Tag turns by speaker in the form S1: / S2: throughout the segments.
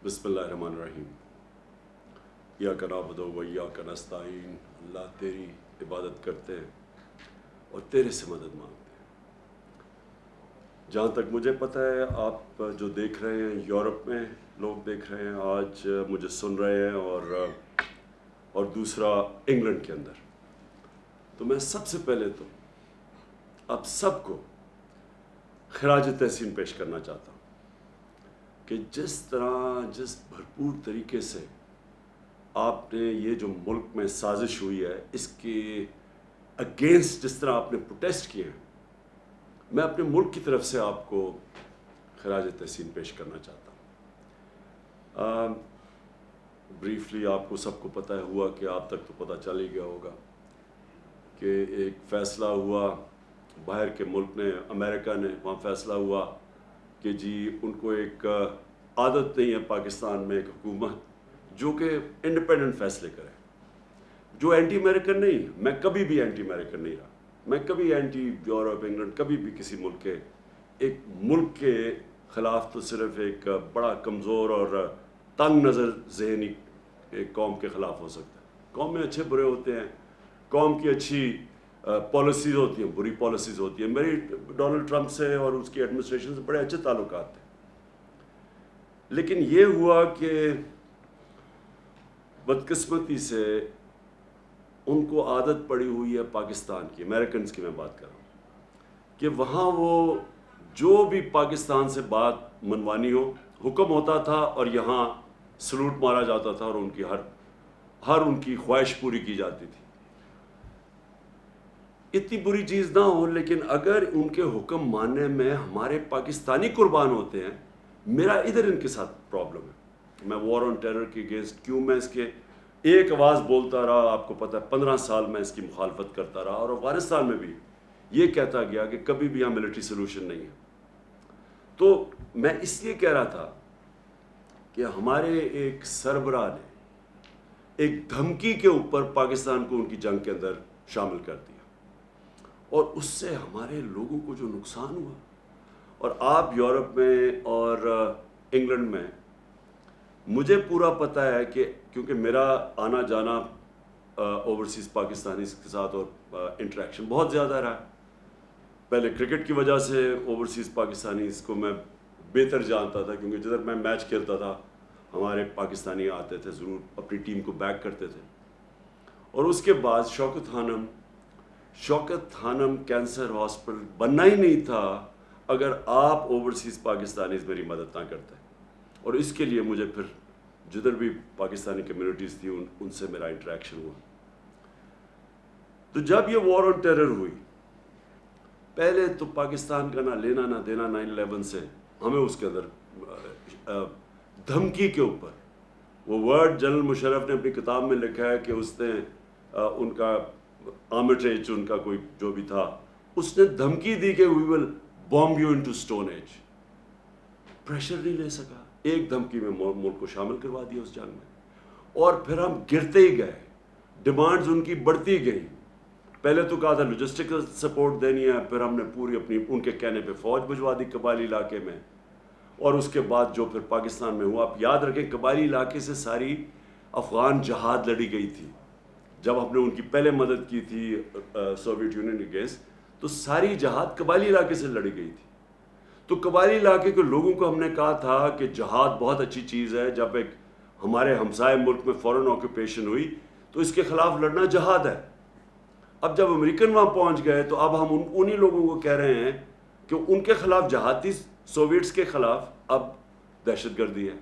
S1: بسم اللہ الرحمن الرحیم. ایاک نعبد و ایاک نستعین. اللہ تیری عبادت کرتے ہیں اور تیرے سے مدد مانگتے ہیں. جہاں تک مجھے پتہ ہے آپ جو دیکھ رہے ہیں یورپ میں لوگ دیکھ رہے ہیں, آج مجھے سن رہے ہیں اور دوسرا انگلینڈ کے اندر. تو میں سب سے پہلے تو آپ سب کو خراج تحسین پیش کرنا چاہتا ہوں کہ جس بھرپور طریقے سے آپ نے یہ جو ملک میں سازش ہوئی ہے اس کے اگینسٹ جس طرح آپ نے پروٹیسٹ کیے ہیں, میں اپنے ملک کی طرف سے آپ کو خراج تحسین پیش کرنا چاہتا ہوں. بریفلی آپ کو سب کو پتہ ہوا کہ آپ تک تو پتہ چل ہی گیا ہوگا کہ ایک فیصلہ ہوا باہر کے ملک نے, امریکہ نے, وہاں فیصلہ ہوا کہ جی ان کو ایک عادت نہیں ہے پاکستان میں ایک حکومت جو کہ انڈیپینڈنٹ فیصلے کرے, جو اینٹی امریکن نہیں. میں کبھی بھی اینٹی امریکن نہیں رہا, میں کبھی اینٹی یورپ انگلینڈ کبھی بھی کسی ملک کے خلاف تو صرف ایک بڑا کمزور اور تنگ نظر ذہنی ایک قوم کے خلاف ہو سکتا ہے. قوم میں اچھے برے ہوتے ہیں, قوم کی اچھی پالیسیز ہوتی ہیں, بری پالیسیز ہوتی ہیں. میری ڈونلڈ ٹرمپ سے اور اس کی ایڈمنسٹریشن سے بڑے اچھے تعلقات تھے, لیکن یہ ہوا کہ بدقسمتی سے ان کو عادت پڑی ہوئی ہے پاکستان کی, امریکنز کی میں بات کر رہا ہوں, کہ وہاں وہ جو بھی پاکستان سے بات منوانی ہو حکم ہوتا تھا اور یہاں سلوٹ مارا جاتا تھا اور ان کی ہر ان کی خواہش پوری کی جاتی تھی. اتنی بری چیز نہ ہو, لیکن اگر ان کے حکم ماننے میں ہمارے پاکستانی قربان ہوتے ہیں, میرا ادھر ان کے ساتھ پرابلم ہے. میں وار آن ٹیرر کے اگینسٹ کیوں میں اس کے ایک آواز بولتا رہا, آپ کو پتہ ہے 15 سال میں اس کی مخالفت کرتا رہا, اور افغانستان میں بھی یہ کہتا گیا کہ کبھی بھی یہاں ملٹری سلوشن نہیں ہے. تو میں اس لیے کہہ رہا تھا کہ ہمارے ایک سربراہ نے ایک دھمکی کے اوپر پاکستان کو ان کی جنگ کے اندر شامل کر دیا, اور اس سے ہمارے لوگوں کو جو نقصان ہوا. اور آپ یورپ میں اور انگلینڈ میں, مجھے پورا پتہ ہے کہ کیونکہ میرا آنا جانا اوورسیز پاکستانیز کے ساتھ اور انٹریکشن بہت زیادہ رہا ہے. پہلے کرکٹ کی وجہ سے اوورسیز پاکستانیز کو میں بہتر جانتا تھا, کیونکہ جدھر میں میچ کھیلتا تھا ہمارے پاکستانی آتے تھے, ضرور اپنی ٹیم کو بیک کرتے تھے. اور اس کے بعد شوکت خانم کینسر ہاسپٹل بننا ہی نہیں تھا اگر آپ اوورسیز پاکستانیز میری مدد نہ کرتے. اور اس کے لیے مجھے پھر جدھر بھی پاکستانی کمیونٹیز تھی ان سے میرا انٹریکشن ہوا. تو جب یہ وار آن ٹیرر ہوئی, پہلے تو پاکستان کا نہ لینا نہ دینا 9/11 سے, ہمیں اس کے اندر دھمکی کے اوپر وہ ورڈ جنرل مشرف نے اپنی کتاب میں لکھا ہے کہ اس نے ان کا آرمیٹریج ان کا کوئی جو بھی تھا, اس نے دھمکی دی کہ we will bomb you into stone age. Pressure نہیں لے سکا, ایک دھمکی میں ملک کو شامل کروا دیا اس جنگ میں, اور پھر ہم گرتے ہی گئے, ڈیمانڈز ان کی بڑھتی گئی. پہلے تو کہا تھا لوجسٹکل سپورٹ دینی ہے, پھر ہم نے پوری اپنی ان کے کہنے پہ فوج بھجوا دی قبائلی علاقے میں, اور اس کے بعد جو پھر پاکستان میں ہوا. آپ یاد رکھیں قبائلی علاقے سے ساری افغان جہاد لڑی گئی تھی. جب ہم نے ان کی پہلے مدد کی تھی سوویٹ یونین اگینسٹ, تو ساری جہاد قبائلی علاقے سے لڑی گئی تھی. تو قبائلی علاقے کے لوگوں کو ہم نے کہا تھا کہ جہاد بہت اچھی چیز ہے. جب ایک ہمارے ہمسائے ملک میں فورن آکوپیشن ہوئی تو اس کے خلاف لڑنا جہاد ہے. اب جب امریکن وہاں پہنچ گئے تو اب ہم انہی لوگوں کو کہہ رہے ہیں کہ ان کے خلاف جہاد تھی, سوویٹس کے خلاف اب دہشت گردی ہے.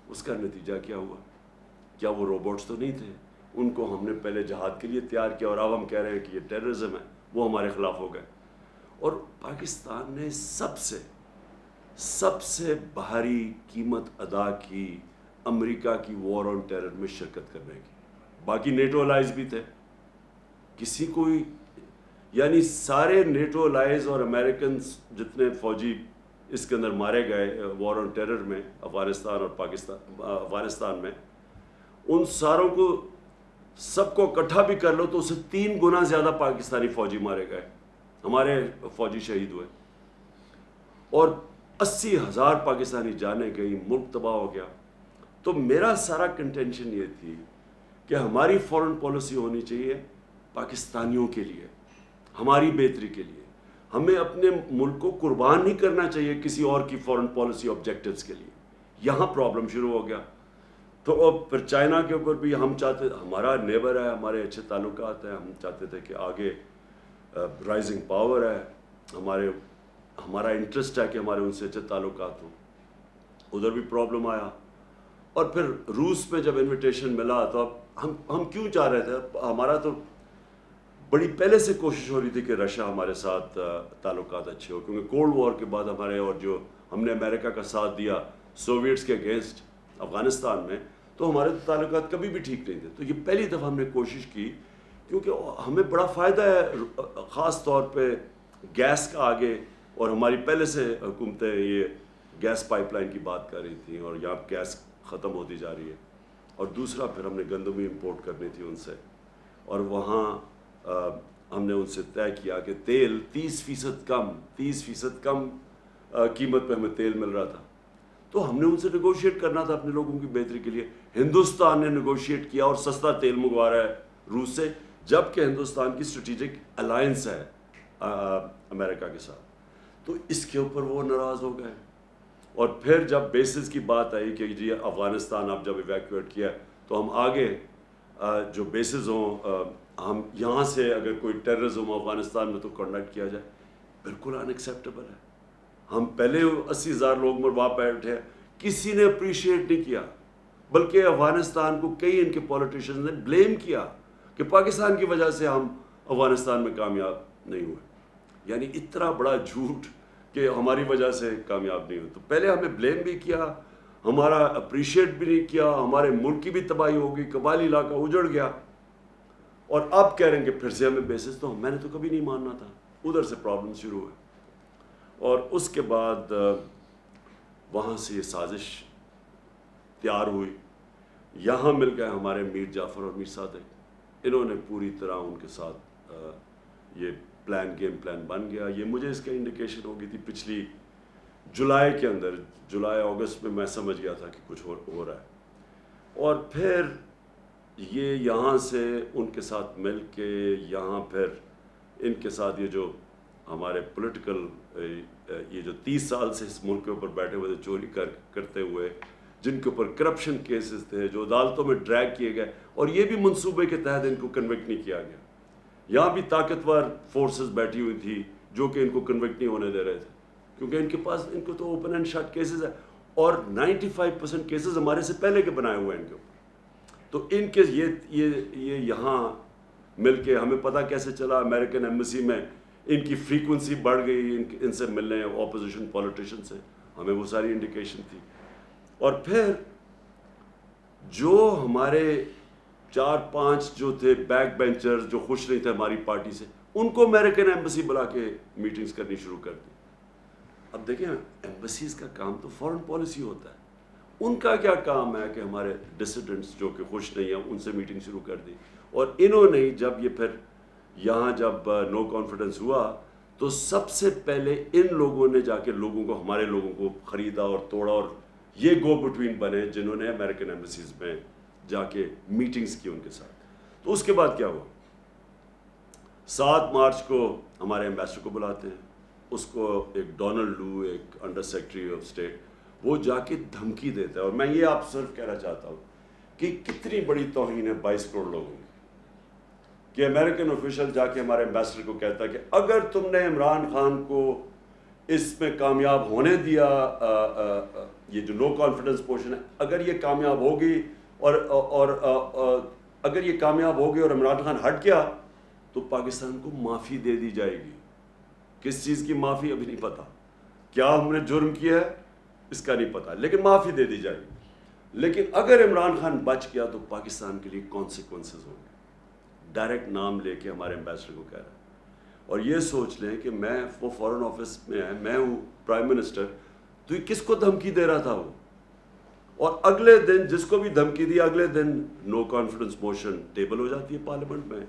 S1: اس کا نتیجہ کیا ہوا؟ کیا وہ روبوٹس تو نہیں تھے؟ ان کو ہم نے پہلے جہاد کے لیے تیار کیا, اور اب ہم کہہ رہے ہیں کہ یہ ٹیررزم ہے, وہ ہمارے خلاف ہو گئے. اور پاکستان نے سب سے بھاری قیمت ادا کی امریکہ کی وار آن ٹیرر میں شرکت کرنے کی. باقی نیٹو الائز بھی تھے, کسی کوئی یعنی سارے نیٹو الائز اور امریکنز جتنے فوجی اس کے اندر مارے گئے وار آن ٹیرر میں افغانستان اور افغانستان میں, ان ساروں کو سب کو اکٹھا بھی کر لو تو اسے 3 گنا زیادہ پاکستانی فوجی مارے گئے, ہمارے فوجی شہید ہوئے, اور 80,000 پاکستانی جانیں گئی, ملک تباہ ہو گیا. تو میرا سارا کنٹینشن یہ تھی کہ ہماری فورن پالیسی ہونی چاہیے پاکستانیوں کے لیے، ہماری بہتری کے لیے. ہمیں اپنے ملک کو قربان نہیں کرنا چاہیے کسی اور کی فورن پالیسی آبجیکٹیوز کے لیے. یہاں پرابلم شروع ہو گیا. تو پھر چائنا کے اوپر بھی ہم چاہتے، ہمارا نیبر ہے، ہمارے اچھے تعلقات ہیں، ہم چاہتے تھے کہ آگے رائزنگ پاور ہے، ہمارا انٹرسٹ ہے کہ ہمارے ان سے اچھے تعلقات ہوں. ادھر بھی پرابلم آیا. اور پھر روس میں جب انویٹیشن ملا تو اب ہم کیوں چاہ رہے تھے، ہمارا تو بڑی پہلے سے کوشش ہو رہی تھی کہ رشیا ہمارے ساتھ تعلقات اچھے ہو، کیونکہ کولڈ وار کے بعد ہمارے، اور جو ہم نے امریکہ کا ساتھ دیا سوویٹس کے اگینسٹ افغانستان میں، تو ہمارے تعلقات کبھی بھی ٹھیک نہیں تھے. تو یہ پہلی دفعہ ہم نے کوشش کی، کیونکہ ہمیں بڑا فائدہ ہے خاص طور پہ گیس کا آگے، اور ہماری پہلے سے حکومتیں یہ گیس پائپ لائن کی بات کر رہی تھیں، اور یہاں گیس ختم ہوتی جا رہی ہے. اور دوسرا پھر ہم نے گندم امپورٹ کرنی تھی ان سے، اور وہاں ہم نے ان سے طے کیا کہ تیل 30% کم قیمت پہ ہمیں تیل مل رہا تھا. تو ہم نے ان سے نیگوشیٹ کرنا تھا اپنے لوگوں کی بہتری کے لیے. ہندوستان نے نیگوشیٹ کیا اور سستا تیل منگوا رہا ہے روس سے، جبکہ ہندوستان کی اسٹریٹجک الائنس ہے امریکہ کے ساتھ. تو اس کے اوپر وہ ناراض ہو گئے. اور پھر جب بیسز کی بات آئی کہ جی افغانستان اب جب ایویکویٹ کیا تو ہم آگے جو بیسز ہوں، ہم یہاں سے اگر کوئی ٹیررزم افغانستان میں تو کنڈکٹ کیا جائے، بالکل ان ایکسیپٹیبل ہے. ہم پہلے 80,000 لوگ مروا بیٹھے، کسی نے اپریشیٹ نہیں کیا، بلکہ افغانستان کو کئی ان کے پولیٹیشین نے بلیم کیا کہ پاکستان کی وجہ سے ہم افغانستان میں کامیاب نہیں ہوئے. یعنی اتنا بڑا جھوٹ کہ ہماری وجہ سے کامیاب نہیں ہوئے. تو پہلے ہمیں بلیم بھی کیا، ہمارا اپریشیٹ بھی نہیں کیا، ہمارے ملک کی بھی تباہی ہو گئی، قبائلی علاقہ اجڑ گیا. اور اب کہہ رہے ہیں کہ پھر سے ہمیں بیسس، تو میں نے تو کبھی نہیں ماننا تھا. ادھر سے پرابلم شروع ہوئے. اور اس کے بعد وہاں سے یہ سازش تیار ہوئی. یہاں مل گئے ہمارے میر جعفر اور میر صادق. انہوں نے پوری طرح ان کے ساتھ یہ گیم پلان بن گیا. یہ مجھے اس کا انڈیکیشن ہو گئی تھی پچھلی جولائی کے اندر، جولائی اگست میں میں سمجھ گیا تھا کہ کچھ ہو رہا ہے. اور پھر یہ یہاں سے ان کے ساتھ مل کے، یہاں پھر ان کے ساتھ یہ جو ہمارے پولیٹیکل یہ جو 30 سال سے اس ملک کے اوپر بیٹھے ہوئے تھے چوری کرتے ہوئے، جن کے اوپر کرپشن کیسز تھے جو عدالتوں میں ڈریگ کیے گئے، اور یہ بھی منصوبے کے تحت ان کو کنوکٹ نہیں کیا گیا. یہاں بھی طاقتور فورسز بیٹھی ہوئی تھی جو کہ ان کو کنوکٹ نہیں ہونے دے رہے تھے، کیونکہ ان کے پاس، ان کو تو اوپن اینڈ شٹ کیسز ہے، اور 95% کیسز ہمارے سے پہلے کے بنائے ہوئے ہیں ان کے اوپر. تو ان کے یہ یہاں مل کے ہمیں پتہ کیسے چلا، امریکن ایمبیسی میں ان کی فریکوینسی بڑھ گئی ان سے ملنے اپوزیشن پولیٹیشین سے، ہمیں وہ ساری انڈیکیشن تھی. اور پھر جو ہمارے 4-5 جو تھے بیک بینچرز جو خوش نہیں تھے ہماری پارٹی سے، ان کو امریکن ایمبیسی بلا کے میٹنگز کرنی شروع کر دی. اب دیکھیں ایمبیسیز کا کام تو فورن پالیسی ہوتا ہے، ان کا کیا کام ہے کہ ہمارے ڈسیڈنٹس جو کہ خوش نہیں ہیں ان سے میٹنگ شروع کر دی. اور انہوں نے جب یہ پھر یہاں جب نو کانفیڈنس ہوا تو سب سے پہلے ان لوگوں نے جا کے لوگوں کو، ہمارے لوگوں کو خریدا اور توڑا، اور یہ گو بٹوین بنے جنہوں نے امریکن ایمبیسیز میں جا کے میٹنگز کی ان کے ساتھ. تو اس کے بعد کیا ہوا، 7 مارچ کو ہمارے ایمبیسڈر کو بلاتے ہیں، اس کو ایک ڈونلڈ لو، ایک انڈر سیکرٹری آف اسٹیٹ، وہ جا کے دھمکی دیتا ہے. اور میں یہ آپ صرف کہنا چاہتا ہوں کہ کتنی بڑی توہین ہے 22 کروڑ لوگوں کی، کہ امریکن آفیشل جا کے ہمارے ایمبیسڈر کو کہتا ہے کہ اگر تم نے عمران خان کو اس میں کامیاب ہونے دیا، یہ جو نو کانفیڈنس پوشن ہے، اگر یہ کامیاب ہوگی اور اگر یہ کامیاب ہوگی اور عمران خان ہٹ گیا تو پاکستان کو معافی دے دی جائے گی. کس چیز کی معافی ابھی نہیں پتا، کیا ہم نے جرم کیا ہے اس کا نہیں پتا، لیکن معافی دے دی جائے گی. لیکن اگر عمران خان بچ گیا تو پاکستان کے لیے کانسیکوینسز ہوں گے. ڈائریکٹ نام لے کے ہمارے ایمبیسڈر کو کہہ رہا ہے. اور یہ سوچ لیں کہ وہ فورن آفس میں ہے، میں ہوں پرائم منسٹر، تو یہ کس کو دھمکی دے رہا تھا وہ. اور اگلے دن جس کو بھی دھمکی دی، اگلے دن نو کانفیڈنس موشن ٹیبل ہو جاتی ہے پارلیمنٹ میں.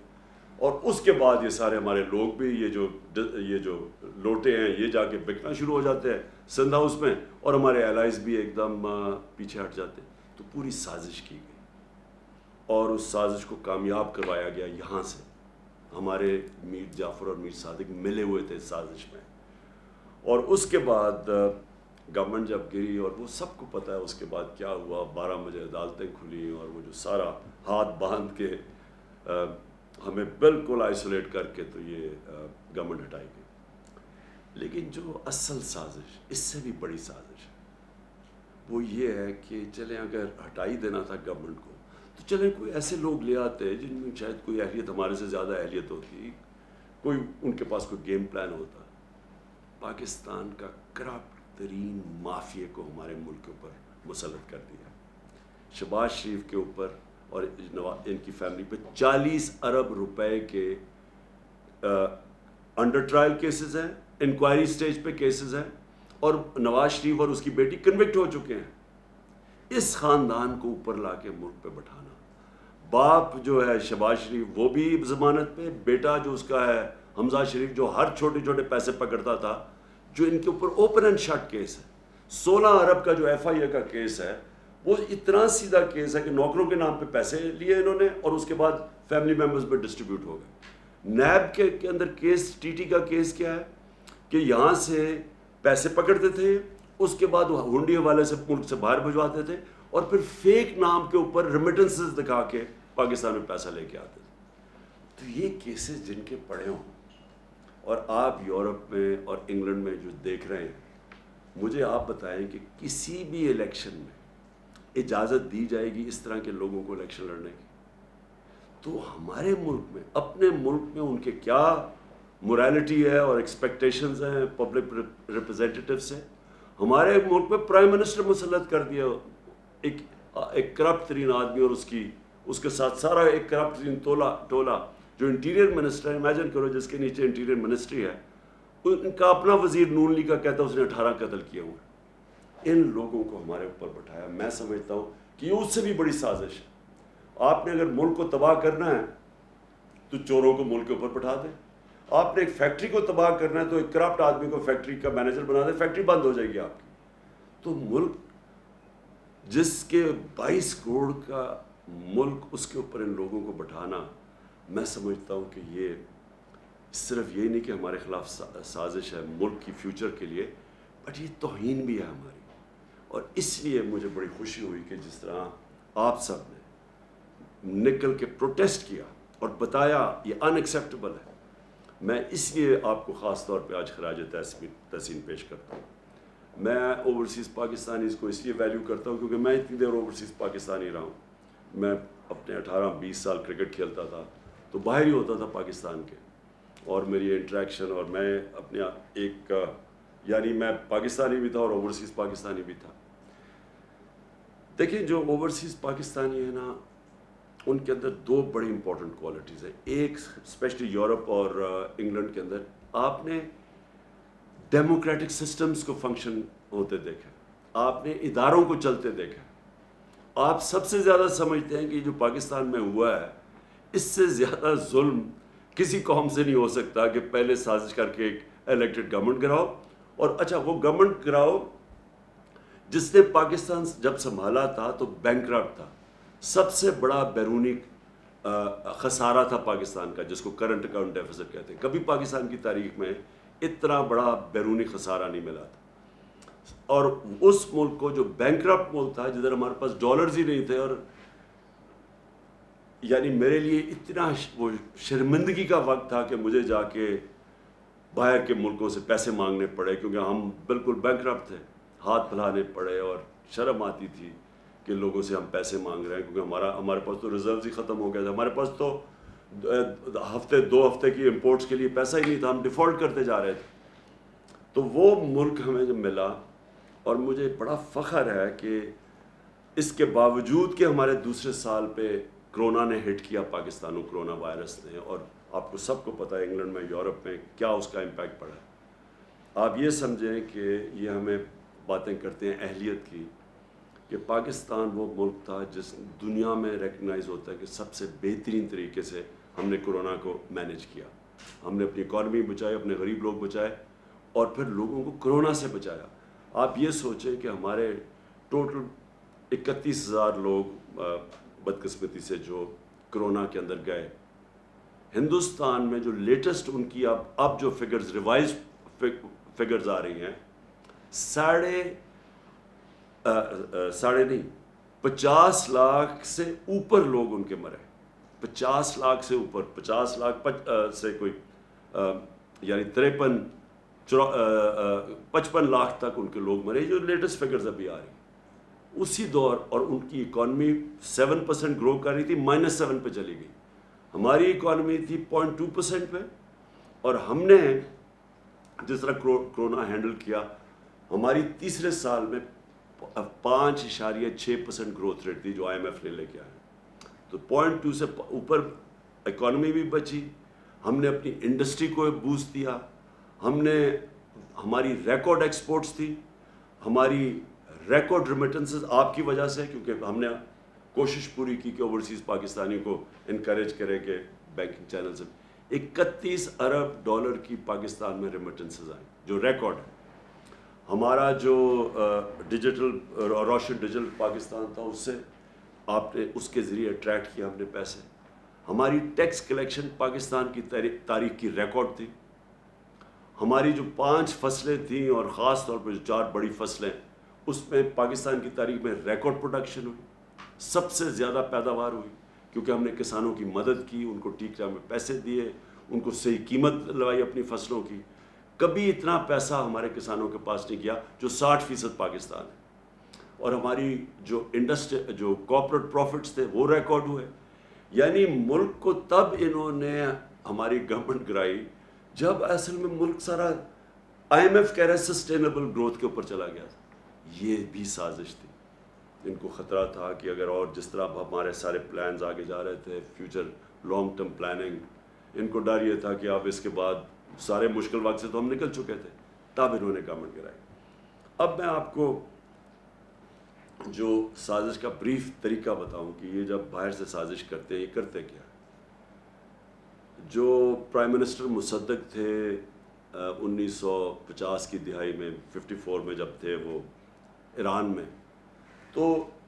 S1: اور اس کے بعد یہ سارے ہمارے لوگ بھی، یہ جو لوٹے ہیں، یہ جا کے بکنا شروع ہو جاتے ہیں سندھ ہاؤس میں، اور ہمارے الائز بھی ایک دم پیچھے ہٹ جاتے ہیں. تو پوری سازش کی گئی اور اس سازش کو کامیاب کروایا گیا یہاں سے. ہمارے میر جعفر اور میر صادق ملے ہوئے تھے سازش میں. اور اس کے بعد گورنمنٹ جب گری اور وہ سب کو پتہ ہے اس کے بعد کیا ہوا. 12 بجے عدالتیں کھلی اور وہ جو سارا ہاتھ باندھ کے ہمیں بالکل آئسولیٹ کر کے تو یہ گورنمنٹ ہٹائی گئی. لیکن جو اصل سازش اس سے بھی بڑی سازش ہے وہ یہ ہے کہ چلیں اگر ہٹائی دینا تھا گورنمنٹ کو تو چلیں کوئی ایسے لوگ لے آتے جن میں شاید کوئی اہلیت ہمارے سے زیادہ اہلیت ہوتی, کوئی ان کے پاس کوئی گیم پلان ہوتا. پاکستان کا کرپٹ ترین مافیا کو ہمارے ملک کے اوپر مسلط کر دیا. شہباز شریف کے اوپر اور ان کی فیملی پہ 40 ارب روپے کے انڈر ٹرائل کیسز ہیں, انکوائری سٹیج پہ کیسز ہیں, اور نواز شریف اور اس کی بیٹی کنوکٹ ہو چکے ہیں. اس خاندان کو اوپر لا کے ملک پہ بٹھانا. باپ جو ہے شہباز شریف وہ بھی ضمانت پہ, بیٹا جو اس کا ہے حمزہ شریف جو ہر چھوٹے چھوٹے پیسے پکڑتا تھا, جو ان کے اوپر اوپن اینڈ شٹ کیس ہے. 16 ارب کا جو ایف آئی اے کا کیس ہے وہ اتنا سیدھا کیس ہے کہ نوکروں کے نام پہ پیسے لیے انہوں نے اور اس کے بعد فیملی ممبرز پہ ڈسٹریبیوٹ ہو گئے. نیب کے اندر کیس, ٹی ٹی کا کیس کیا ہے کہ یہاں سے پیسے پکڑتے تھے, اس کے بعد وہ ہنڈی حوالے سے ملک سے باہر بھجواتے تھے اور پھر فیک نام کے اوپر ریمیٹنسز دکھا کے پاکستان میں پیسہ لے کے آتے تھے. تو یہ کیسز جن کے پڑے ہوں اور آپ یورپ میں اور انگلینڈ میں جو دیکھ رہے ہیں, مجھے آپ بتائیں کہ کسی بھی الیکشن میں اجازت دی جائے گی اس طرح کے لوگوں کو الیکشن لڑنے کی؟ تو ہمارے ملک میں, اپنے ملک میں ان کے کیا مورالٹی ہے اور ایکسپیکٹیشنز ہیں پبلک ریپرزینٹیٹیو سے. ہمارے ملک میں پرائم منسٹر مسلط کر دیا ایک کرپٹ ترین آدمی, اور اس کے ساتھ سارا ایک کرپٹ ترین ٹولہ جو انٹیریئر منسٹر ہے. امیجن کرو جس کے نیچے انٹیریئر منسٹری ہے, ان کا اپنا وزیر نون لیگ کا کہتا ہے اس نے 18 قتل کیے ہوئے. ان لوگوں کو ہمارے اوپر بٹھایا. میں سمجھتا ہوں کہ یہ اس سے بھی بڑی سازش ہے. آپ نے اگر ملک کو تباہ کرنا ہے تو چوروں کو ملک کے اوپر بٹھا دیں. آپ نے ایک فیکٹری کو تباہ کرنا ہے تو ایک کرپٹ آدمی کو فیکٹری کا مینیجر بنا دیں, فیکٹری بند ہو جائے گی آپ کی. تو ملک جس کے 22 کروڑ کا ملک, اس کے اوپر ان لوگوں کو بٹھانا, میں سمجھتا ہوں کہ یہ صرف یہ نہیں کہ ہمارے خلاف سازش ہے ملک کی فیوچر کے لیے, بٹ یہ توہین بھی ہے ہماری. اور اس لیے مجھے بڑی خوشی ہوئی کہ جس طرح آپ سب نے نکل کے پروٹیسٹ کیا اور بتایا یہ ان ایکسیپٹیبل ہے. میں اس لیے آپ کو خاص طور پہ آج خراج تحسین پیش کرتا ہوں. میں اوورسیز پاکستانیز کو اس لیے ویلیو کرتا ہوں کیونکہ میں اتنی دیر اوورسیز پاکستانی رہا ہوں. میں اپنے 18-20 سال کرکٹ کھیلتا تھا تو باہر ہی ہوتا تھا پاکستان کے, اور میری انٹریکشن, اور میں اپنے ایک یعنی میں پاکستانی بھی تھا اور اوورسیز پاکستانی بھی تھا. دیکھیں جو اوورسیز پاکستانی ہیں نا, ان کے اندر 2 بڑی امپورٹنٹ کوالٹیز ہیں. ایک اسپیشلی یورپ اور انگلینڈ کے اندر آپ نے ڈیموکریٹک سسٹمز کو فنکشن ہوتے دیکھا, آپ نے اداروں کو چلتے دیکھا. آپ سب سے زیادہ سمجھتے ہیں کہ جو پاکستان میں ہوا ہے اس سے زیادہ ظلم کسی قوم سے نہیں ہو سکتا کہ پہلے سازش کر کے ایک الیکٹڈ گورنمنٹ گراؤ, اور اچھا وہ گورنمنٹ گراؤ جس نے پاکستان جب سنبھالا تھا تو بینکرپٹ تھا. سب سے بڑا بیرونی خسارہ تھا پاکستان کا, جس کو کرنٹ اکاؤنٹ ڈیفیسٹ کہتے ہیں. کبھی پاکستان کی تاریخ میں اتنا بڑا بیرونی خسارہ نہیں ملا تھا. اور اس ملک کو جو بینکرپٹ ملک تھا, جدھر ہمارے پاس ڈالرز ہی نہیں تھے, اور یعنی میرے لیے اتنا وہ شرمندگی کا وقت تھا کہ مجھے جا کے باہر کے ملکوں سے پیسے مانگنے پڑے کیونکہ ہم بالکل بینکرپٹ تھے. ہاتھ پھیلانے پڑے اور شرم آتی تھی کہ لوگوں سے ہم پیسے مانگ رہے ہیں کیونکہ ہمارے پاس تو ریزروز ہی ختم ہو گئے تھے. ہمارے پاس تو 2 ہفتے کی امپورٹس کے لیے پیسہ ہی نہیں تھا, ہم ڈیفالٹ کرتے جا رہے تھے. تو وہ ملک ہمیں جب ملا, اور مجھے بڑا فخر ہے کہ اس کے باوجود کہ ہمارے دوسرے سال پہ کرونا نے ہٹ کیا پاکستان کو, کرونا وائرس نے, اور آپ کو سب کو پتہ ہے انگلینڈ میں یورپ میں کیا اس کا امپیکٹ پڑا. آپ یہ سمجھیں کہ یہ ہمیں باتیں کرتے ہیں اہلیت کی, کہ پاکستان وہ ملک تھا جس دنیا میں ریکگنائز ہوتا ہے کہ سب سے بہترین طریقے سے ہم نے کرونا کو مینیج کیا. ہم نے اپنی اکانومی بچائی, اپنے غریب لوگ بچائے, اور پھر لوگوں کو کرونا سے بچایا. آپ یہ سوچیں کہ ہمارے ٹوٹل 31,000 لوگ بدقسمتی سے جو کرونا کے اندر گئے. ہندوستان میں جو لیٹسٹ ان کی اب جو فگرز ریوائز فگرز آ رہی ہیں, 50 لاکھ سے اوپر لوگ ان کے مرے. 50 لاکھ سے اوپر, 50 لاکھ سے کوئی یعنی 55 لاکھ تک ان کے لوگ مرے, جو لیٹسٹ فگرز ابھی آ رہی ہیں. اسی دور, اور ان کی اکانومی 7% گرو کر رہی تھی, -7 پہ چلی گئی. ہماری اکانومی تھی 0.2% پہ, اور ہم نے جس طرح کرونا ہینڈل کیا, ہماری تیسرے سال میں 5.6% گروتھ ریٹ تھی جو IMF نے لے کے آئے. تو 0.2 سے اوپر اکانومی بھی بچی, ہم نے اپنی انڈسٹری کو بوسٹ دیا, ہماری ریکارڈ ایکسپورٹس تھی, ہماری ریکارڈ ریمیٹنسز آپ کی وجہ سے, کیونکہ ہم نے کوشش پوری کی کہ اوورسیز پاکستانی کو انکریج کرے کہ بینکنگ چینل سے 31 ارب ڈالر کی پاکستان میں ریمیٹنسز آئیں, جو ریکارڈ ہے. ہمارا جو ڈیجیٹل روشن ڈیجیٹل پاکستان تھا, اس سے آپ نے اس کے ذریعے اٹریکٹ کیا ہم نے پیسے. ہماری ٹیکس کلیکشن پاکستان کی تاریخ کی ریکارڈ تھی. ہماری جو 5 فصلیں تھیں, اور خاص طور پر جو 4 بڑی فصلیں, اس میں پاکستان کی تاریخ میں ریکارڈ پروڈکشن ہوئی, سب سے زیادہ پیداوار ہوئی, کیونکہ ہم نے کسانوں کی مدد کی, ان کو ٹھیک ٹائم میں پیسے دیے, ان کو صحیح قیمت لگائی اپنی فصلوں کی. کبھی اتنا پیسہ ہمارے کسانوں کے پاس نہیں گیا, جو 60% پاکستان ہے. اور ہماری جو جو کارپوریٹ پروفٹس تھے وہ ریکارڈ ہوئے. یعنی ملک کو تب انہوں نے ہماری گورنمنٹ گرائی جب اصل میں ملک سارا IMF کہہ رہے سسٹینیبل گروتھ کے اوپر چلا گیا تھا. یہ بھی سازش تھی. ان کو خطرہ تھا کہ اگر اور جس طرح ہمارے سارے پلانز آگے جا رہے تھے, فیوچر لانگ ٹرم پلاننگ, ان کو ڈر یہ تھا کہ اب اس کے بعد سارے مشکل وقت سے تو ہم نکل چکے تھے, تب انہوں نے گورنمنٹ گرائی. اب میں آپ کو جو سازش کا بریف طریقہ بتاؤں کہ یہ جب باہر سے سازش کرتے ہیں یہ کرتے کیا. جو پرائم منسٹر مصدق تھے 1950 کی دہائی میں, 54 میں جب تھے وہ ایران میں, تو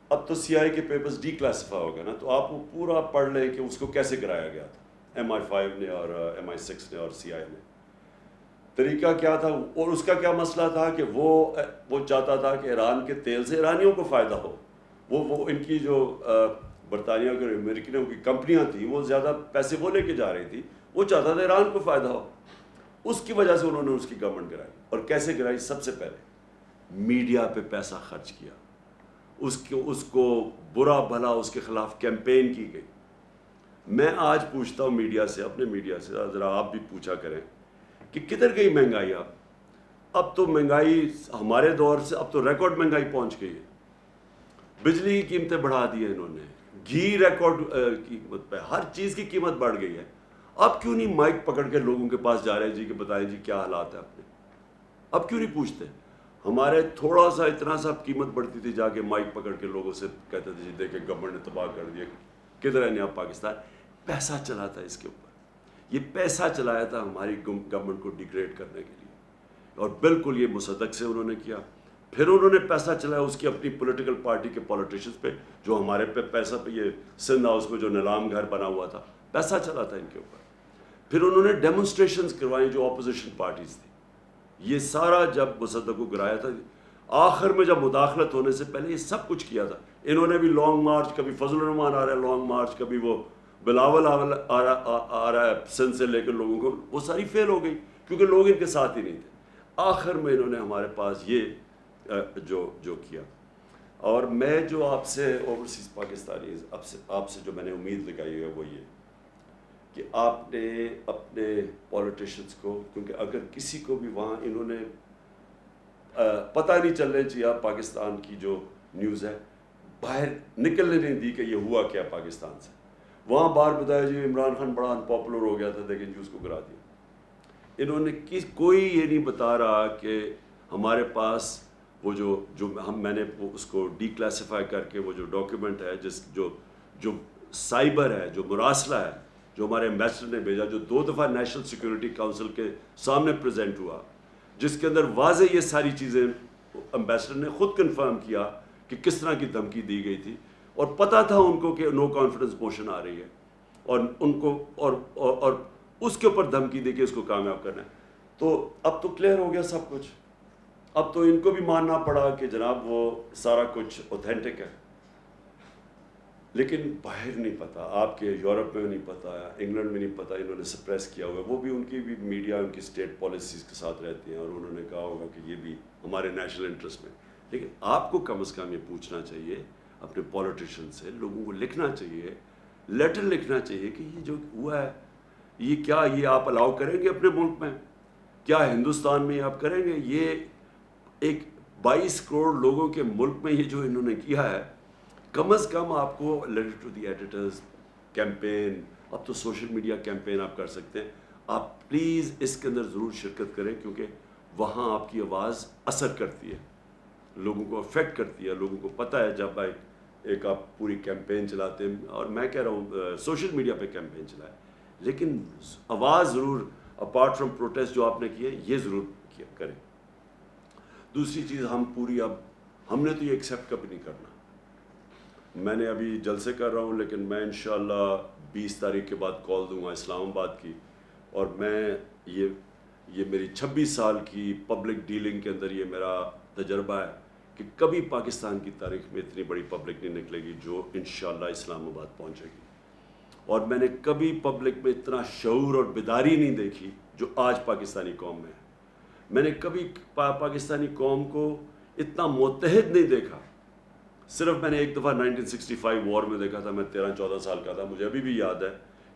S1: اب تو CIA کے پیپرز ڈی کلاسیفائی ہو گئے نا, تو آپ وہ پورا پڑھ لیں کہ اس کو کیسے گرایا گیا تھا MI5 نے اور MI6 نے اور CIA نے. طریقہ کیا تھا, اور اس کا کیا مسئلہ تھا کہ وہ چاہتا تھا کہ ایران کے تیل سے ایرانیوں کو فائدہ ہو. وہ ان کی جو برطانیہ کے امریکنوں کی کمپنیاں تھیں, وہ زیادہ پیسے وہ لے کے جا رہی تھی, وہ چاہتا تھا ایران کو فائدہ ہو. اس کی وجہ سے انہوں نے اس کی گورنمنٹ گرائی. اور کیسے گرائی؟ سب سے پہلے میڈیا پہ پیسہ خرچ کیا, اس کو برا بھلا اس کے خلاف کیمپین کی گئی. میں آج پوچھتا ہوں میڈیا سے, اپنے میڈیا سے, ذرا آپ بھی پوچھا کریں کہ کدھر گئی مہنگائی. اب تو مہنگائی ہمارے دور سے اب تو ریکارڈ مہنگائی پہنچ گئی ہے. بجلی کی قیمتیں بڑھا دی ہیں انہوں نے, گھی ریکارڈ قیمت پہ, ہر چیز کی قیمت بڑھ گئی ہے. اب کیوں نہیں مائک پکڑ کے لوگوں کے پاس جا رہے جی کہ بتائیں جی کیا حالات ہیں اپنے؟ اب کیوں نہیں پوچھتے؟ ہمارے تھوڑا سا اتنا سا قیمت بڑھتی تھی, جا کے مائک پکڑ کے لوگوں سے کہتے تھے جی دیکھیں گورنمنٹ نے تباہ کر دیا, کدھر ہے نیا پاکستان. پیسہ چلا تھا اس کے اوپر, یہ پیسہ چلایا تھا ہماری گورنمنٹ کو ڈیگریڈ کرنے کے لیے, اور بالکل یہ مصدق سے انہوں نے کیا. پھر انہوں نے پیسہ چلایا اس کی اپنی پولیٹیکل پارٹی کے پولیٹیشنز پہ, جو ہمارے پہ پیسہ پہ, یہ سندھ ہاؤس میں جو نیلام گھر بنا ہوا تھا, پیسہ چلا تھا ان کے اوپر. پھر انہوں نے ڈیمونسٹریشنز کروائیں جو اپوزیشن پارٹیز تھی. یہ سارا جب مصدق کو گرایا تھا, آخر میں جب مداخلت ہونے سے پہلے یہ سب کچھ کیا تھا. انہوں نے بھی لانگ مارچ, کبھی فضل الرحمان آ رہا ہے لانگ مارچ, کبھی وہ بلاول آ رہا ہے سندھ سے لے کر لوگوں کو, وہ ساری فیل ہو گئی کیونکہ لوگ ان کے ساتھ ہی نہیں تھے. آخر میں انہوں نے ہمارے پاس یہ جو کیا. اور میں جو آپ سے اوورسیز پاکستانی آپ سے جو میں نے امید لگائی ہے وہ یہ کہ آپ نے اپنے پولیٹیشنز کو, کیونکہ اگر کسی کو بھی وہاں انہوں نے پتہ نہیں چلنے چاہیے پاکستان کی جو نیوز ہے, باہر نکلنے نہیں دی کہ یہ ہوا کیا پاکستان سے. وہاں بار بتایا جی عمران خان بڑا ان پاپولر ہو گیا تھا, دیکھیں جی اس کو گرا دیا. انہوں نے کوئی یہ نہیں بتا رہا کہ ہمارے پاس وہ میں نے اس کو ڈی کلاسیفائی کر کے وہ جو ڈاکیومنٹ ہے جو سائبر ہے, جو مراسلہ ہے, جو ہمارے ایمبیسڈر نے بھیجا, جو 2 دفعہ نیشنل سیکورٹی کونسل کے سامنے پریزنٹ ہوا, جس کے اندر واضح یہ ساری چیزیں ایمبیسڈر نے خود کنفرم کیا کہ کس طرح کی دھمکی دی گئی تھی، اور پتہ تھا ان کو کہ نو کانفیڈنس موشن آ رہی ہے، اور ان کو اور اس کے اوپر دھمکی دے کے اس کو کامیاب کرنا ہے. تو اب تو کلیئر ہو گیا سب کچھ. اب تو ان کو بھی ماننا پڑا کہ جناب وہ سارا کچھ اوتھینٹک ہے، لیکن باہر نہیں پتہ، آپ کے یورپ میں نہیں پتہ، انگلینڈ میں نہیں پتہ، انہوں نے سپریس کیا ہوا ہے. وہ بھی ان کی بھی میڈیا ان کی اسٹیٹ پالیسیز کے ساتھ رہتی ہیں، اور انہوں نے کہا ہوگا کہ یہ بھی ہمارے نیشنل انٹرسٹ میں. لیکن آپ کو کم از کم یہ پوچھنا چاہیے اپنے پولیٹیشین سے، لوگوں کو لکھنا چاہیے، لیٹر لکھنا چاہیے کہ یہ جو ہوا ہے یہ کیا یہ آپ الاؤ کریں گے اپنے ملک میں؟ کیا ہندوستان میں آپ کریں گے؟ یہ ایک 22 کروڑ لوگوں کے ملک میں یہ جو انہوں نے کیا ہے، کم از کم آپ کو letter to the editors campaign, اب تو سوشل میڈیا کیمپین آپ کر سکتے ہیں. آپ پلیز اس کے اندر ضرور شرکت کریں، کیونکہ وہاں آپ کی آواز اثر کرتی ہے، لوگوں کو افیکٹ کرتی ہے. لوگوں کو پتہ ہے جب ایک آپ پوری کیمپین چلاتے ہیں، اور میں کہہ رہا ہوں سوشل میڈیا پہ کیمپین چلائے، لیکن آواز ضرور اپارٹ فرام پروٹیسٹ جو آپ نے کیے یہ ضرور کریں. دوسری چیز ہم نے تو یہ ایکسیپٹ کبھی نہیں کرنا. میں نے ابھی جلسے کر رہا ہوں، لیکن میں انشاءاللہ 20 تاریخ کے بعد کال دوں گا اسلام آباد کی، اور میں یہ میری 26 سال کی پبلک ڈیلنگ کے اندر یہ میرا تجربہ ہے کہ کبھی پاکستان کی تاریخ میں اتنی بڑی پبلک نہیں نکلے گی جو انشاءاللہ اسلام آباد پہنچے گی. اور میں نے کبھی پبلک میں اتنا شعور اور بیداری نہیں دیکھی جو آج پاکستانی قوم میں ہے. میں نے کبھی پاکستانی قوم کو اتنا متحد نہیں دیکھا. صرف میں نے ایک دفعہ 1965 وار میں دیکھا تھا، میں 13-14 سال کا تھا، مجھے ابھی بھی یاد ہے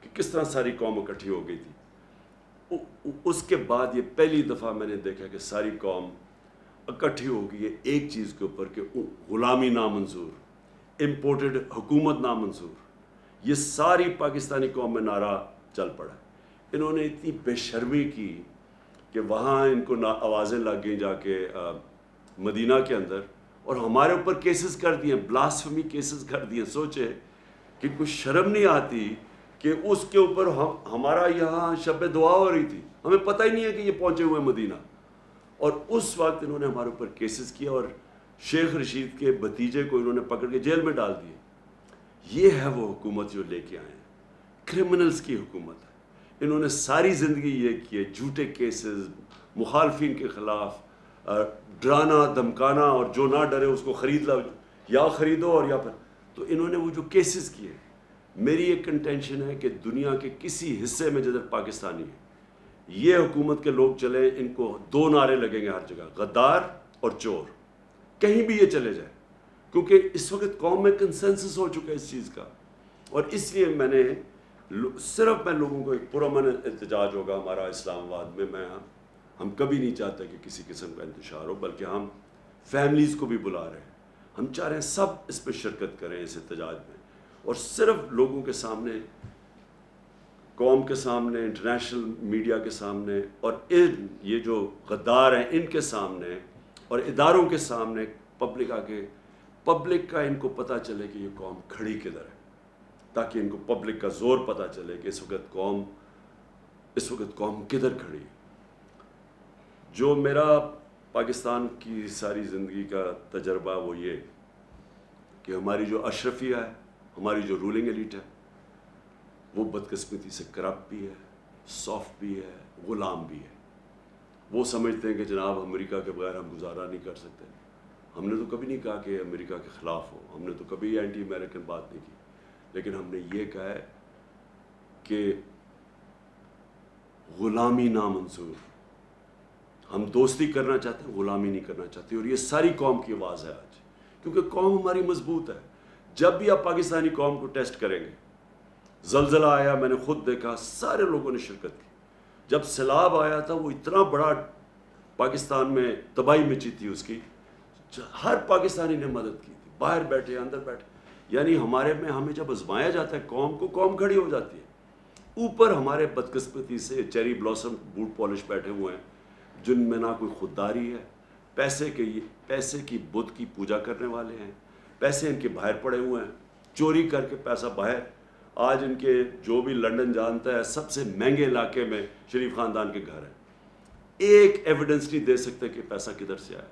S1: کہ کس طرح ساری قوم اکٹھی ہو گئی تھی. اس کے بعد یہ پہلی دفعہ میں نے دیکھا کہ ساری قوم اکٹھی ہو گئی ہے ایک چیز کے اوپر کہ غلامی نامنظور، امپورٹڈ حکومت نامنظور. یہ ساری پاکستانی قوم میں نعرہ چل پڑا. انہوں نے اتنی بے شرمی کی کہ وہاں ان کو آوازیں لگ گئیں جا کے مدینہ کے اندر، اور ہمارے اوپر کیسز کر دیے، بلاسفمی کیسز کر دیے. سوچے کہ کچھ شرم نہیں آتی کہ اس کے اوپر ہمارا یہاں شب دعا ہو رہی تھی، ہمیں پتہ ہی نہیں ہے کہ یہ پہنچے ہوئے مدینہ، اور اس وقت انہوں نے ہمارے اوپر کیسز کیا اور شیخ رشید کے بھتیجے کو انہوں نے پکڑ کے جیل میں ڈال دیے. یہ ہے وہ حکومت جو لے کے آئے ہیں، کرمنلز کی حکومت ہے. انہوں نے ساری زندگی یہ کیے، جھوٹے کیسز، مخالفین کے خلاف ڈرانا دھمکانا، اور جو نہ ڈرے اس کو خرید لا، یا خریدو اور یا پھر. تو انہوں نے وہ جو کیسز کیے، میری ایک کنٹینشن ہے کہ دنیا کے کسی حصے میں جدھر پاکستانی ہے یہ حکومت کے لوگ چلیں، ان کو 2 نعرے لگیں گے ہر جگہ، غدار اور چور. کہیں بھی یہ چلے جائیں، کیونکہ اس وقت قوم میں کنسنسس ہو چکا ہے اس چیز کا. اور اس لیے میں نے صرف میں لوگوں کو ایک پرامن احتجاج ہوگا ہمارا اسلام آباد میں ہم کبھی نہیں چاہتے کہ کسی قسم کا انتشار ہو، بلکہ ہم فیملیز کو بھی بلا رہے ہیں. ہم چاہ رہے ہیں سب اس پہ شرکت کریں اس احتجاج میں، اور صرف لوگوں کے سامنے، قوم کے سامنے، انٹرنیشنل میڈیا کے سامنے، اور یہ جو غدار ہیں ان کے سامنے اور اداروں کے سامنے پبلک کا ان کو پتہ چلے کہ یہ قوم کھڑی کدھر ہے، تاکہ ان کو پبلک کا زور پتہ چلے کہ اس وقت قوم کدھر کھڑی. جو میرا پاکستان کی ساری زندگی کا تجربہ وہ یہ کہ ہماری جو اشرفیہ ہے، ہماری جو رولنگ ایلیٹ ہے، وہ بدقسمتی سے کرپٹ بھی ہے، سافٹ بھی ہے، غلام بھی ہے. وہ سمجھتے ہیں کہ جناب امریکہ کے بغیر ہم گزارا نہیں کر سکتے. ہم نے تو کبھی نہیں کہا کہ امریکہ کے خلاف ہو، ہم نے تو کبھی اینٹی امریکن بات نہیں کی، لیکن ہم نے یہ کہا ہے کہ غلامی نامنظور. ہم دوستی کرنا چاہتے ہیں، غلامی نہیں کرنا چاہتے. اور یہ ساری قوم کی آواز ہے آج، کیونکہ قوم ہماری مضبوط ہے. جب بھی آپ پاکستانی قوم کو ٹیسٹ کریں گے، زلزلہ آیا میں نے خود دیکھا، سارے لوگوں نے شرکت کی. جب سیلاب آیا تھا وہ اتنا بڑا پاکستان میں تباہی مچی تھی اس کی، ہر پاکستانی نے مدد کی تھی، باہر بیٹھے اندر بیٹھے. یعنی ہمیں جب آزمایا جاتا ہے قوم کھڑی ہو جاتی ہے. اوپر ہمارے بدقسمتی سے چیری بلاسم بوٹ پالش بیٹھے ہوئے ہیں جن میں نہ کوئی خودداری ہے، پیسے کی بت کی پوجا کرنے والے ہیں، پیسے ان کے باہر پڑے ہوئے ہیں، چوری کر کے پیسہ باہر. آج ان کے جو بھی لنڈن جانتا ہے سب سے مہنگے علاقے میں شریف خاندان کے گھر ہیں. ایک ایویڈنس نہیں دے سکتے کہ پیسہ کدھر سے آیا.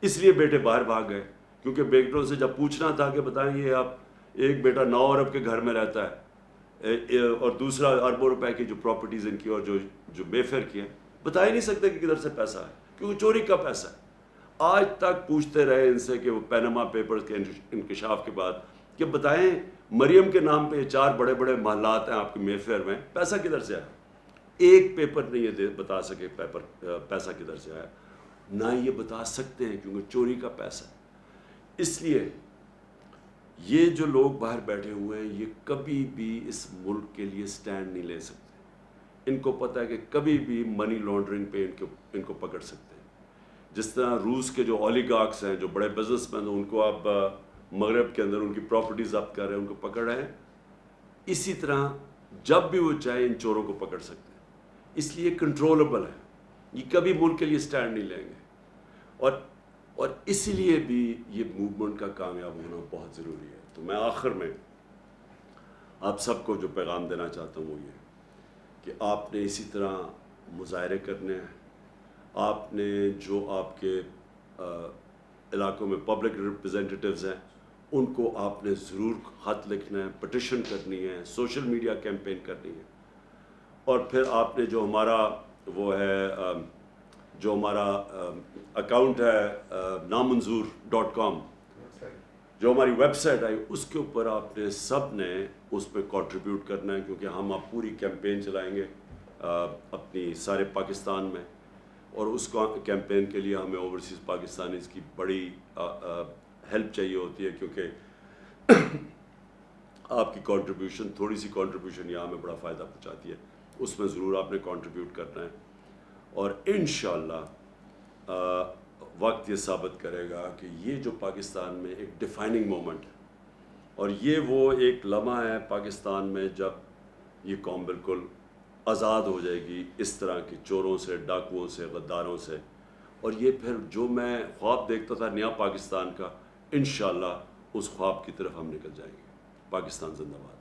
S1: اس لیے بیٹے باہر بھاگ گئے کیونکہ بیٹوں سے جب پوچھنا تھا کہ بتائیں یہ آپ ایک بیٹا 9 ارب کے گھر میں رہتا ہے اور دوسرا اربوں روپے کی جو پراپرٹیز ان کی اور جو بے فیئر کی ہیں، بتا ہی نہیں سکتے کہ کدھر سے پیسہ ہے، کیونکہ چوری کا پیسہ ہے. آج تک پوچھتے رہے ان سے کہ وہ پینما پیپرز کے انکشاف کے بعد کہ بتائیں مریم کے نام پہ 4 بڑے بڑے محلات ہیں آپ کے مے فیئر میں، پیسہ کدھر سے آیا؟ ایک پیپر نہیں یہ بتا سکے پیسہ کدھر سے آیا. نہ یہ بتا سکتے ہیں کیونکہ چوری کا پیسہ ہے. اس لیے یہ جو لوگ باہر بیٹھے ہوئے ہیں یہ کبھی بھی اس ملک کے لیے سٹینڈ نہیں لے سکتے. ان کو پتہ ہے کہ کبھی بھی منی لانڈرنگ پہ ان کو پکڑ سکتے ہیں. جس طرح روس کے جو اولیگارکس ہیں، جو بڑے بزنس مین ہیں، ان کو آپ مغرب کے اندر ان کی پراپرٹی ضبط کر رہے ہیں، ان کو پکڑ رہے ہیں، اسی طرح جب بھی وہ چاہیں ان چوروں کو پکڑ سکتے ہیں. اس لیے کنٹرولبل ہے، یہ کبھی ملک کے لیے سٹینڈ نہیں لیں گے. اور اس لیے بھی یہ موومنٹ کا کامیاب ہونا بہت ضروری ہے. تو میں آخر میں آپ سب کو جو پیغام دینا چاہتا ہوں وہ یہ کہ آپ نے اسی طرح مظاہرے کرنے ہیں. آپ نے جو آپ کے علاقوں میں پبلک ریپریزنٹیٹیوز ہیں ان کو آپ نے ضرور خط لکھنا ہے، پٹیشن کرنی ہے، سوشل میڈیا کیمپین کرنی ہے. اور پھر آپ نے جو ہمارا وہ ہے جو ہمارا اکاؤنٹ ہے نامنظور.com، جو ہماری ویب سائٹ آئی، اس کے اوپر آپ نے سب نے اس پہ کنٹریبیوٹ کرنا ہے، کیونکہ ہم اب پوری کیمپین چلائیں گے اپنی سارے پاکستان میں. اور اس کیمپین کے لیے ہمیں اوورسیز پاکستانیز کی بڑی ہیلپ چاہیے ہوتی ہے، کیونکہ آپ کی کنٹریبیوشن، تھوڑی سی کنٹریبیوشن یہاں ہمیں بڑا فائدہ پہنچاتی ہے. اس میں ضرور آپ نے کنٹریبیوٹ کرنا ہے. اور انشاءاللہ وقت یہ ثابت کرے گا کہ یہ جو پاکستان میں ایک ڈیفائننگ مومنٹ ہے، اور یہ وہ ایک لمحہ ہے پاکستان میں جب یہ قوم بالکل آزاد ہو جائے گی اس طرح کے چوروں سے، ڈاکوؤں سے، غداروں سے. اور یہ پھر جو میں خواب دیکھتا تھا نیا پاکستان کا، انشاءاللہ اس خواب کی طرف ہم نکل جائیں گے. پاکستان زندہ باد.